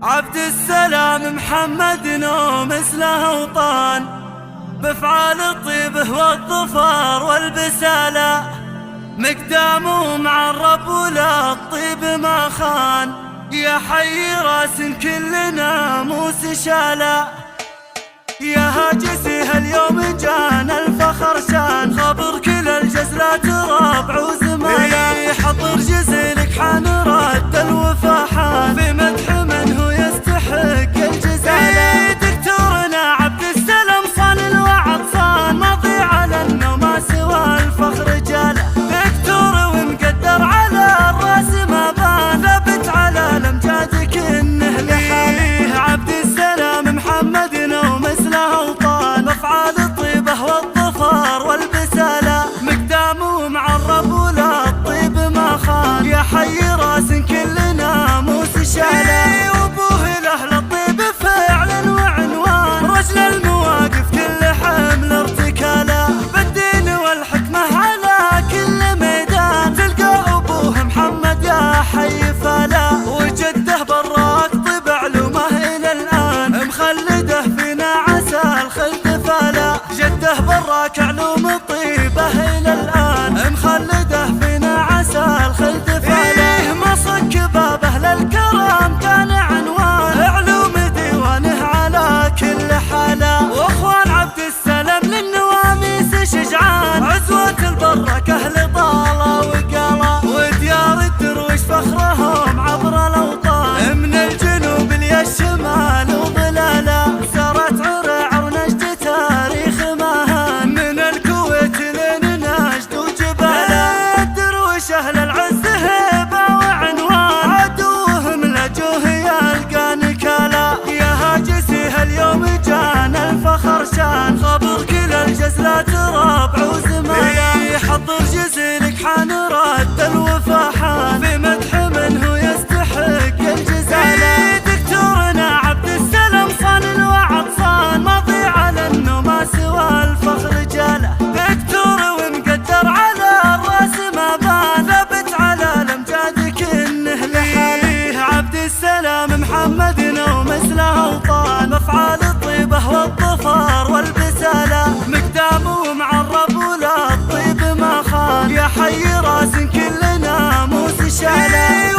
عبد السلام محمد مثله وطان بافعال الطيبه والظفر والبساله، مقدامه مع الرب ولا الطيب ما خان، يا حي راس كل ناموس شاله. يا هاجسي هاليوم جانا الفخر شان، خبر كل الجزلات ربع وزماله، حضر جزيلك حان رد الوفا حان، في مدح من هو يستحق الجزاله. دكتورنا عبد السلام صان الوعد صان، ماضي على انه ما سوى الفخر جاله، دكتور ومقدر على الراس ما بان، ثابت على الامجاد كنه لحاله. عبد السلام محمد مثله وطان بافعال الطيبه والظفر والبساله، مقدامه مع الرب ولا الطيب ما خان، يا حي راس كل ناموس شاله. وابوه لاهل الطيب فعل وعنوان، رجل المواقف كل حمل ارتكاله، بالدين والحكمه على كل ميدان، تلقى ابوه محمد يا حي فاله، وجده براك طيب علومه الى الان مخلده فينا الخلد فالا، جده براك علوم طيبه الى الان مخلده فينا عسى الخلد فالا. ما صك باب اهل الكرم كان عنوان، علوم ديوانه على كل حاله، واخوان عبد السلام للنواميس شجعان، عزوة البركه اهل طاله وقاله، وديار الدرويش فخرهم عبر الاوطان، من الجنوب للشمال وظلاله، سارت أهل العز هيبة وعنوان، عدوهم لجوه يلقى نكالا. يا هاجسي هاليوم جانا الفخر شان، خبر كل الجزلات ربع وزماله، حضر جزيلك حان رد الوفا حان، في مدح من هو يستحق الجزاله. دكتورنا عبد السلام صان الوعد صان، ماضي على انه ما سوى الفخر جاله، دكتور ومقدر على الراس ما بان، عبد السلام محمد مثله وطان بافعال الطيبه والظفر والبساله، مقدامه مع الرب ولا الطيب ما خان، يا حي راس كل ناموس شاله.